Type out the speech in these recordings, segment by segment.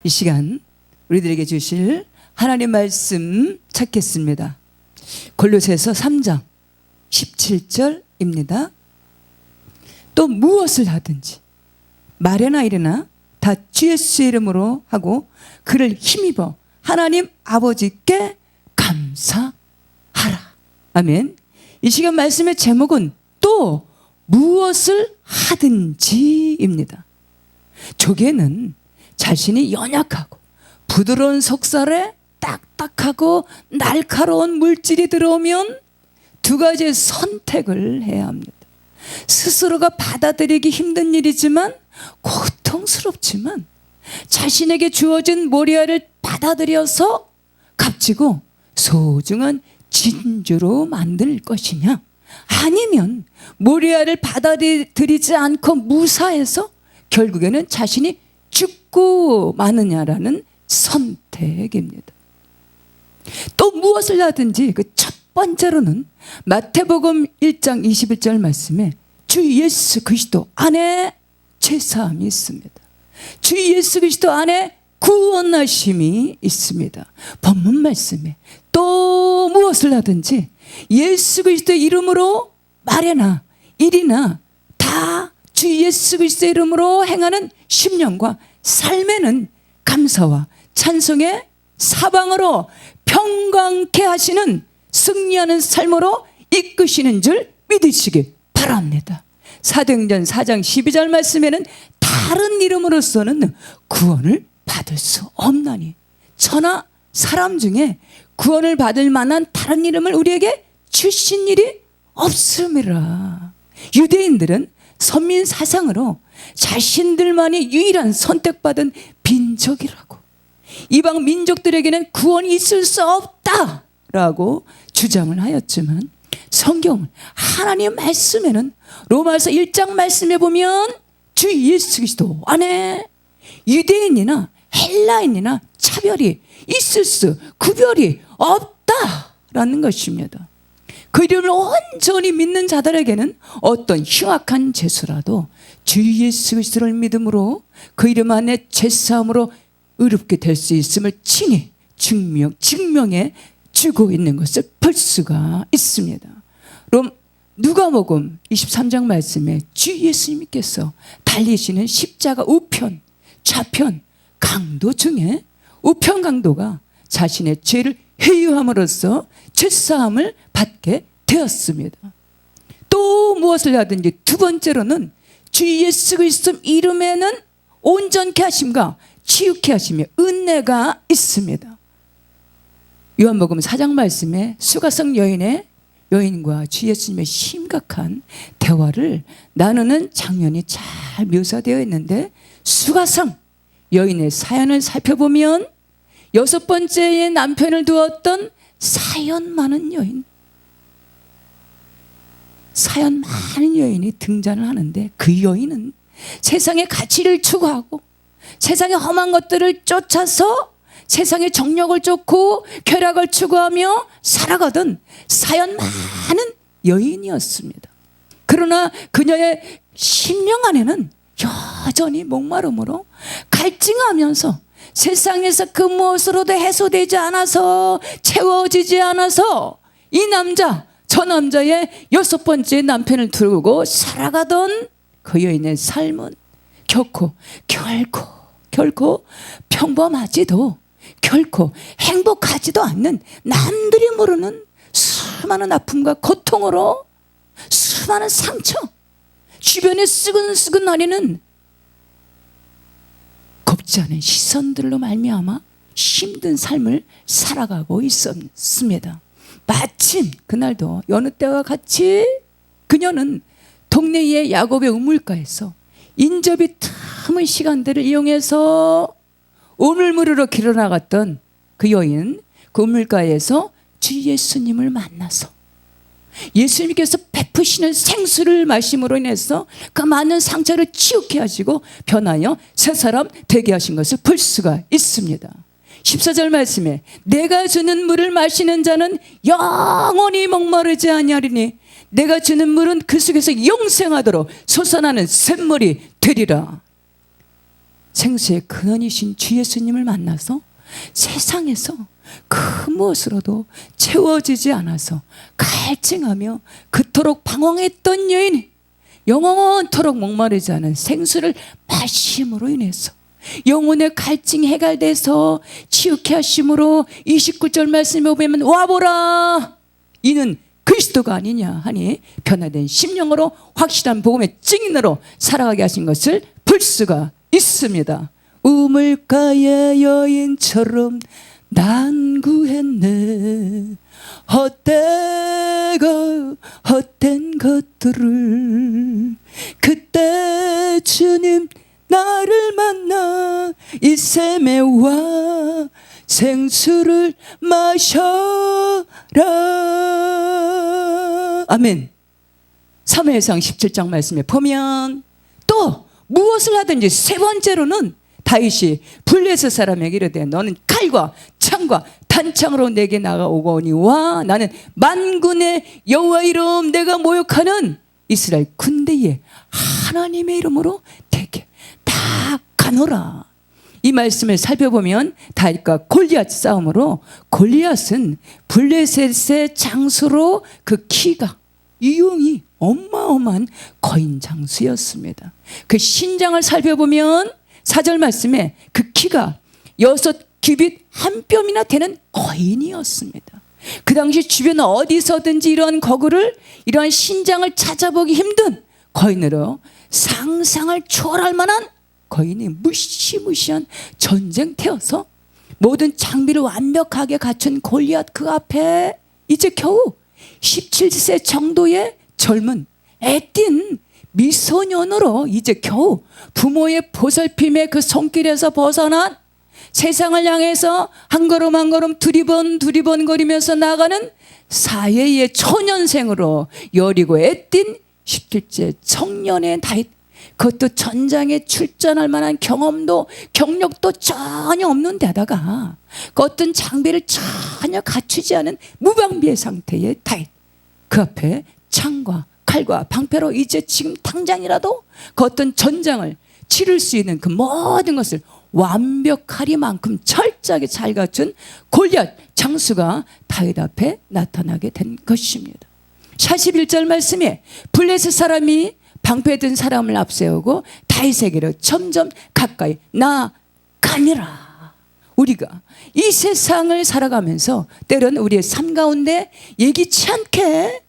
이 시간 우리들에게 주실 하나님 말씀 찾겠습니다. 골로새서 3장 17절입니다. 또 무엇을 하든지 말이나 일이나 다 주 예수의 이름으로 하고 그를 힘입어 하나님 아버지께 감사하라. 아멘. 이 시간 말씀의 제목은 또 무엇을 하든지입니다. 조개는 자신이 연약하고 부드러운 속살에 딱딱하고 날카로운 물질이 들어오면 두 가지의 선택을 해야 합니다. 스스로가 받아들이기 힘든 일이지만 고통스럽지만 자신에게 주어진 모리아를 받아들여서 값지고 소중한 진주로 만들 것이냐, 아니면 모리아를 받아들이지 않고 무사해서 결국에는 자신이 죽고 마느냐라는 선택입니다. 또 무엇을 하든지 그 첫 번째로는 마태복음 1장 21절 말씀에 주 예수 그리스도 안에 죄사함이 있습니다. 주 예수 그리스도 안에 구원하심이 있습니다. 본문 말씀에 또 무엇을 하든지 예수 그리스도의 이름으로 말이나 일이나 다 주 예수 그리스도의 이름으로 행하는 심령과 삶에는 감사와 찬송의 사방으로 평강케 하시는 승리하는 삶으로 이끄시는 줄 믿으시기 바랍니다. 사도행전 4장 12절 말씀에는 다른 이름으로서는 구원을 받을 수 없나니 천하 사람 중에 구원을 받을 만한 다른 이름을 우리에게 주신 일이 없음이라. 유대인들은 선민 사상으로 자신들만이 유일한 선택받은 민족이라고, 이방 민족들에게는 구원이 있을 수 없다라고 주장을 하였지만 성경 하나님의 말씀에는 로마서 1장 말씀에 보면 주 예수 그리스도 안에 유대인이나 헬라인이나 차별이 있을 수, 구별이 없다라는 것입니다. 그 이름을 온전히 믿는 자들에게는 어떤 흉악한 죄수라도 주 예수 그리스도를 믿음으로 그 이름 안에 죄사함으로 의롭게 될 수 있음을 친히 증명해 주고 있는 것을 볼 수가 있습니다. 누가복음 23장 말씀에 주 예수님께서 달리시는 십자가 우편, 좌편 강도 중에 우편 강도가 자신의 죄를 회유함으로써 죄사함을 받게 되었습니다. 또 무엇을 하든지 두 번째로는 주 예수 그리스도 이름에는 온전케 하심과 치유케 하심의 은혜가 있습니다. 요한복음 4장 말씀에 수가성 여인과 주 예수님의 심각한 대화를 나누는 장면이 잘 묘사되어 있는데, 수가성 여인의 사연을 살펴보면 여섯 번째의 남편을 두었던 사연 많은 여인이 등장을 하는데, 그 여인은 세상의 가치를 추구하고 세상의 험한 것들을 쫓아서 세상의 정력을 쫓고 쾌락을 추구하며 살아가던 사연 많은 여인이었습니다. 그러나 그녀의 심령 안에는 여전히 목마름으로 갈증하면서 세상에서 그 무엇으로도 해소되지 않아서, 채워지지 않아서 이 남자 저 남자의 여섯 번째 남편을 두고 살아가던 그 여인의 삶은 결코 평범하지도 결코 행복하지도 않는, 남들이 모르는 수많은 아픔과 고통으로, 수많은 상처, 주변에 쓰근쓰근거리는 곱지 않은 시선들로 말미암아 힘든 삶을 살아가고 있었습니다. 마침 그날도 여느 때와 같이 그녀는 동네의 야곱의 우물가에서 인접이 드문 시간들을 이용해서 우물물으로 길어나갔던 그 여인, 그 우물가에서 주 예수님을 만나서 예수님께서 베푸시는 생수를 마심으로 인해서 그 많은 상처를 치유케 하시고 변하여 새 사람 되게 하신 것을 볼 수가 있습니다. 14절 말씀에 내가 주는 물을 마시는 자는 영원히 목마르지 아니하리니 내가 주는 물은 그 속에서 영생하도록 솟아나는 샘물이 되리라. 생수의 근원이신 주 예수님을 만나서 세상에서 그 무엇으로도 채워지지 않아서 갈증하며 그토록 방황했던 여인이 영원토록 목마르지 않은 생수를 마심으로 인해서 영혼의 갈증이 해갈돼서 치유케 하심으로 29절 말씀에 보면 와보라 이는 그리스도가 아니냐 하니 변화된 심령으로 확실한 복음의 증인으로 살아가게 하신 것을 볼 수가 있습니다. 우물가의 여인처럼 난구했네 헛된 것들을 그때 주님 나를 만나 이 샘에 와 생수를 마셔라. 아멘. 사무엘상 17장 말씀에 보면 또 무엇을 하든지 세 번째로는 다윗이 블레셋 사람에게 이르되 너는 칼과 창과 단창으로 내게 나가오거니 와 나는 만군의 여호와 이름 내가 모욕하는 이스라엘 군대의 하나님의 이름으로 대게 다 가노라. 이 말씀을 살펴보면 다윗과 골리앗 싸움으로 골리앗은 블레셋의 장수로 그 키가 유용이 어마어마한 거인 장수였습니다. 그 신장을 살펴보면 4절 말씀에 그 키가 6규빗 한 뼘이나 되는 거인이었습니다. 그 당시 주변 어디서든지 이러한 거구를 이러한 신장을 찾아보기 힘든 거인으로 상상을 초월할 만한 거인이 무시무시한 전쟁터여서 모든 장비를 완벽하게 갖춘 골리앗 그 앞에 이제 겨우 17세 정도의 젊은 애띤 미소년으로 이제 겨우 부모의 보살핌의 그 손길에서 벗어난 세상을 향해서 한 걸음 한 걸음 두리번 거리면서 나가는 사회의 초년생으로 여리고 애띤 17세 청년의 다윗, 그것도 전장에 출전할 만한 경험도 경력도 전혀 없는 데다가 그 어떤 장비를 전혀 갖추지 않은 무방비의 상태의 다윗, 그 앞에 창과 칼과 방패로 이제 지금 당장이라도 그 어떤 전장을 치를 수 있는 그 모든 것을 완벽하리만큼 철저하게 잘 갖춘 골리앗 장수가 다윗 앞에 나타나게 된 것입니다. 41절 말씀에 블레셋 사람이 방패 든 사람을 앞세우고 다윗에게로 점점 가까이 나아가니라. 우리가 이 세상을 살아가면서 때로는 우리의 삶 가운데 예기치 않게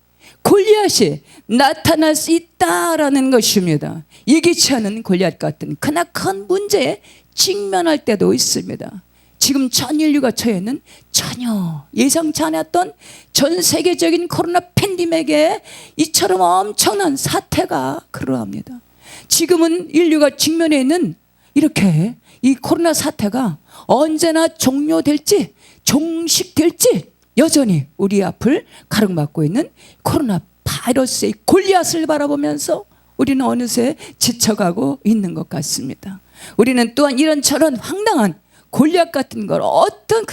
골리앗이 나타날 수 있다라는 것입니다. 예기치 않은 골리앗 같은 크나큰 문제에 직면할 때도 있습니다. 지금 전 인류가 처해 있는 전혀 예상치 않았던 전 세계적인 코로나 팬데믹에 이처럼 엄청난 사태가 그러합니다. 지금은 인류가 직면해 있는 이렇게 이 코로나 사태가 언제나 종료될지 종식될지 여전히 우리 앞을 가로막고 있는 코로나 바이러스의 골리앗을 바라보면서 우리는 어느새 지쳐가고 있는 것 같습니다. 우리는 또한 이런저런 황당한 골리앗 같은 걸 어떤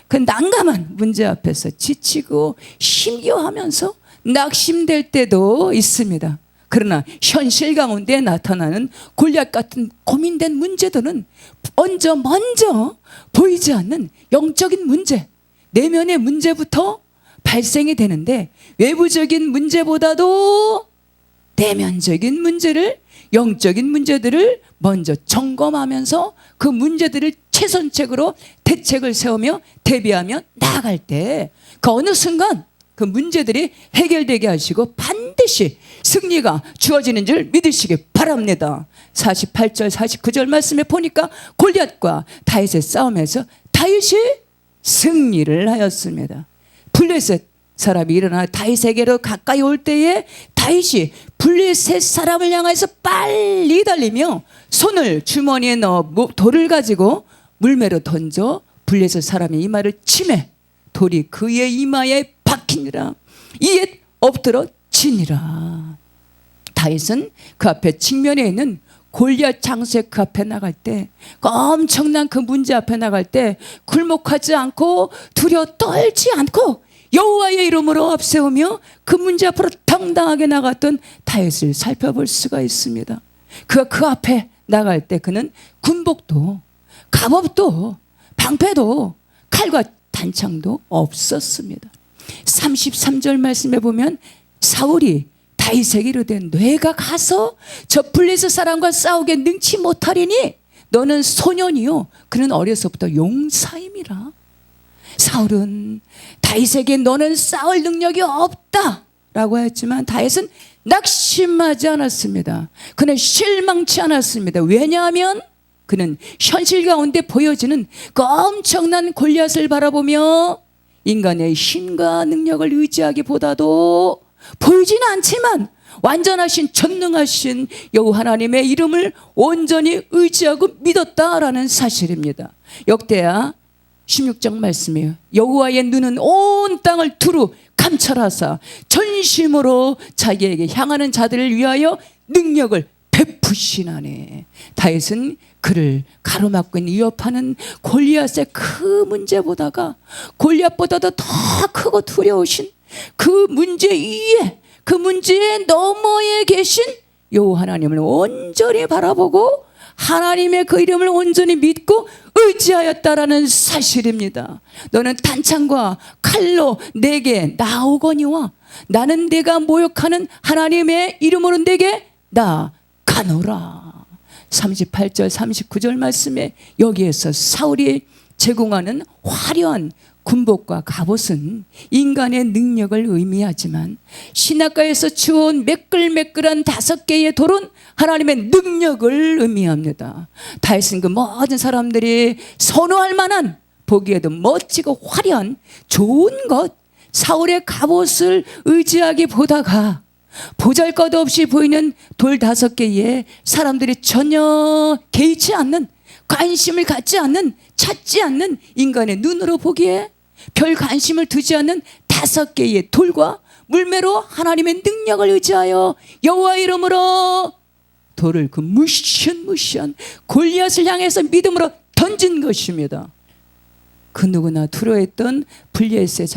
그 난감한 문제 앞에서 지치고 힘겨워하면서 낙심될 때도 있습니다. 그러나 현실 가운데 나타나는 골리앗 같은 고민된 문제들은 먼저 보이지 않는 영적인 문제, 내면의 문제부터 발생이 되는데 외부적인 문제보다도 내면적인 문제를, 영적인 문제들을 먼저 점검하면서 그 문제들을 최선책으로 대책을 세우며 대비하며 나아갈 때 그 어느 순간 그 문제들이 해결되게 하시고 반드시 승리가 주어지는 줄 믿으시기 바랍니다. 48절 49절 말씀에 보니까 골리앗과 다윗의 싸움에서 다윗이 승리를 하였습니다. 블레셋 사람이 일어나 다윗에게로 가까이 올 때에 다윗이 블레셋 사람을 향해서 빨리 달리며 손을 주머니에 넣어 돌을 가지고 물매로 던져 블레셋 사람의 이마를 치매 돌이 그의 이마에 박히니라. 이에 엎드러 지니라. 다윗은 그 앞에 직면에 있는 골리앗 장수의 그 앞에 나갈 때, 그 엄청난 그 문제 앞에 나갈 때 굴복하지 않고 두려워 떨지 않고 여호와의 이름으로 앞세우며 그 문제 앞으로 당당하게 나갔던 다윗을 살펴볼 수가 있습니다. 그가 그 앞에 나갈 때 그는 군복도 갑옷도 방패도 칼과 단창도 없었습니다. 33절 말씀에 보면 사울이 다윗에게 이르되 내가 가서 저 블레셋 사람과 싸우게 능치 못하리니 너는 소년이요 그는 어려서부터 용사임이라. 사울은 다윗에게 너는 싸울 능력이 없다 라고 했지만 다윗은 낙심하지 않았습니다. 그는 실망치 않았습니다. 왜냐하면 그는 현실 가운데 보여지는 그 엄청난 골리앗을 바라보며 인간의 힘과 능력을 의지하기보다도 보이지는 않지만 완전하신 전능하신 여호와 하나님의 이름을 온전히 의지하고 믿었다라는 사실입니다. 역대하 16장 말씀이에요. 여호와의 눈은 온 땅을 두루 감찰하사 전심으로 자기에게 향하는 자들을 위하여 능력을 베푸시나니. 다윗은 그를 가로막고 있는 위협하는 골리앗의 그 문제보다가 골리앗보다도 더 크고 두려우신 그 문제 위에 그 문제의 너머에 계신 여호와 하나님을 온전히 바라보고 하나님의 그 이름을 온전히 믿고 의지하였다라는 사실입니다. 너는 단창과 칼로 내게 나오거니와 나는 내가 모욕하는 하나님의 이름으로 내게 나가노라. 38절 39절 말씀에 여기에서 사울이 제공하는 화려한 군복과 갑옷은 인간의 능력을 의미하지만 신학가에서 주온 매끌매끌한 5개의 돌은 하나님의 능력을 의미합니다. 다윗은 그 모든 사람들이 선호할 만한 보기에도 멋지고 화려한 좋은 것 사울의 갑옷을 의지하기보다가 보잘것없이 보이는 돌 5개에 사람들이 전혀 개의치 않는 관심을 갖지 않는 찾지 않는 인간의 눈으로 보기에 별 관심을 두지 않는 5개의 돌과 물매로 하나님의 능력을 의지하여 여호와 이름으로 돌을 그 무시한 골리앗을 향해서 믿음으로 던진 것입니다. 그 누구나 두려워했던 블레셋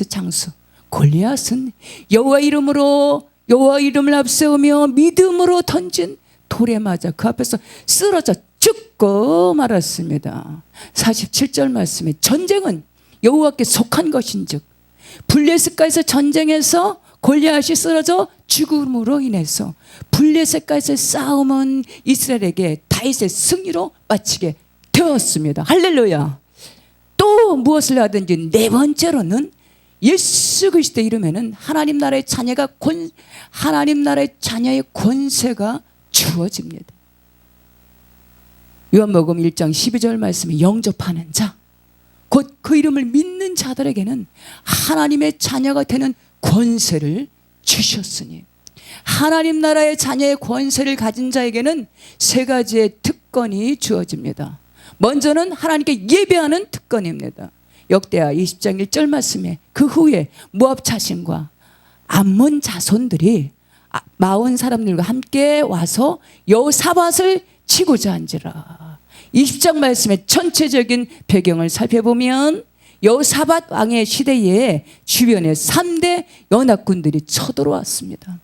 장수 골리앗은 여호와 이름을 앞세우며 믿음으로 던진 돌에 맞아 그 앞에서 쓰러져 죽고 말았습니다. 47절 말씀에 전쟁은 여호와께 속한 것인즉 블레셋과에서 전쟁에서 골리앗이 쓰러져 죽음으로 인해서 블레셋과에서의 싸움은 이스라엘에게 다윗의 승리로 마치게 되었습니다. 할렐루야. 또 무엇을 하든지 네 번째로는 예수 그리스도 이름에는 하나님 나라의 자녀의 권세가 주어집니다. 요한복음 1장 12절 말씀에 영접하는 자 곧 그 이름을 믿는 자들에게는 하나님의 자녀가 되는 권세를 주셨으니 하나님 나라의 자녀의 권세를 가진 자에게는 3가지의 특권이 주어집니다. 먼저는 하나님께 예배하는 특권입니다. 역대하 20장 1절 말씀에 그 후에 모압 자신과 암몬 자손들이 마온 사람들과 함께 와서 여호사밧을 치고자 한지라. 20장 말씀의 전체적인 배경을 살펴보면 여호사밧 왕의 시대에 주변에 3대 연합군들이 쳐들어왔습니다.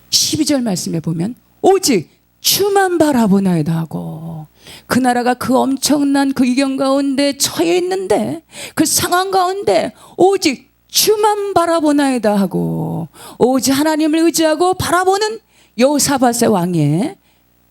12절 말씀에 보면 오직 주만 바라보나이다 하고 그 나라가 그 엄청난 그 위경 가운데 처해 있는데 그 상황 가운데 오직 주만 바라보나이다 하고 오직 하나님을 의지하고 바라보는 여호사밧의 왕의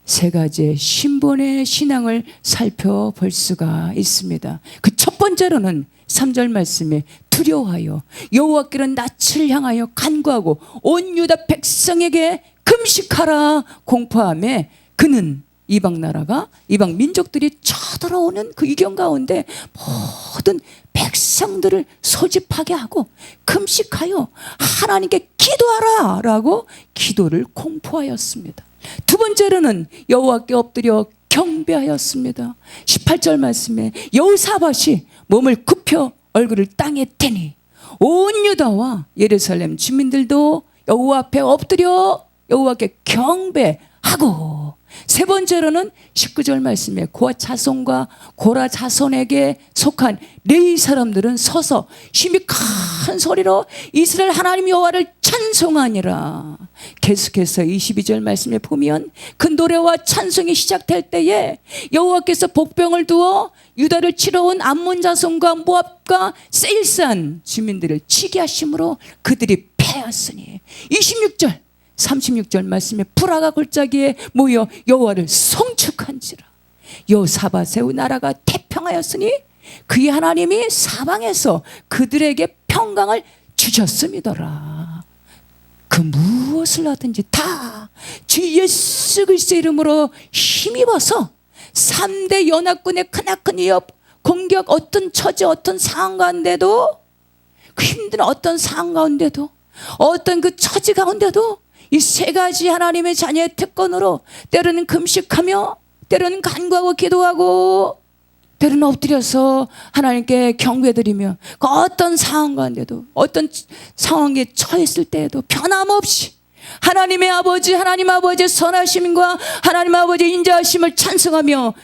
3가지의 신본의 신앙을 살펴볼 수가 있습니다. 그 첫 번째로는 3절 말씀에 두려워하여 여호와께로 낯을 향하여 간구하고 온 유다 백성에게 금식하라 공포하며 그는 이방 민족들이 쳐들어오는 그 위경 가운데 모든 백성들을 소집하게 하고 금식하여 하나님께 기도하라 라고 기도를 공포하였습니다. 두 번째로는 여호와께 엎드려 경배하였습니다. 18절 말씀에 여호사밧이 몸을 굽혀 얼굴을 땅에 대니 온 유다와 예루살렘 주민들도 여호와 앞에 엎드려 여호와께 경배하고 세 번째로는 19절 말씀에 고아 자손과 고라 자손에게 속한 레위 사람들은 서서 힘이 큰 소리로 이스라엘 하나님 여호와를 찬송하니라. 계속해서 22절 말씀에 보면 그 노래와 찬송이 시작될 때에 여호와께서 복병을 두어 유다를 치러 온 암몬 자손과 모압과 세일산 주민들을 치게 하심으로 그들이 패하였으니 26절 36절 말씀에 불화가 골짜기에 모여 여호와를 송축한지라. 여호사밧의 나라가 태평하였으니 그의 하나님이 사방에서 그들에게 평강을 주셨음이더라. 그 무엇을 하든지 다 주 예수 그리스도의 이름으로 힘입어서 3대 연합군의 크나큰 위협 공격, 어떤 처지 어떤 상황 가운데도, 그 힘든 어떤 상황 가운데도, 어떤 그 처지 가운데도 이 세 가지 하나님의 자녀의 특권으로 때로는 금식하며 때로는 간구하고 기도하고 때로는 엎드려서 하나님께 경배드리며 그 어떤 상황 가운데도 어떤 상황에 처했을 때에도 변함없이 하나님의 아버지 하나님 아버지의 선하심과 하나님 아버지의 인자하심을 찬송하며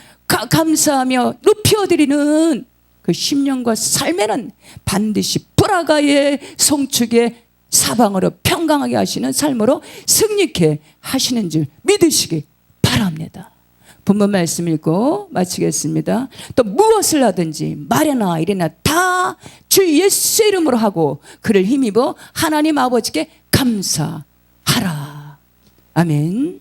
감사하며 높여드리는 그 심령과 삶에는 반드시 불화가의 송축의 사방으로 평강하게 하시는 삶으로 승리케 하시는 줄 믿으시기 바랍니다. 본문 말씀 읽고 마치겠습니다. 또 무엇을 하든지 말이나 일이나 다 주 예수 이름으로 하고 그를 힘입어 하나님 아버지께 감사하라. 아멘.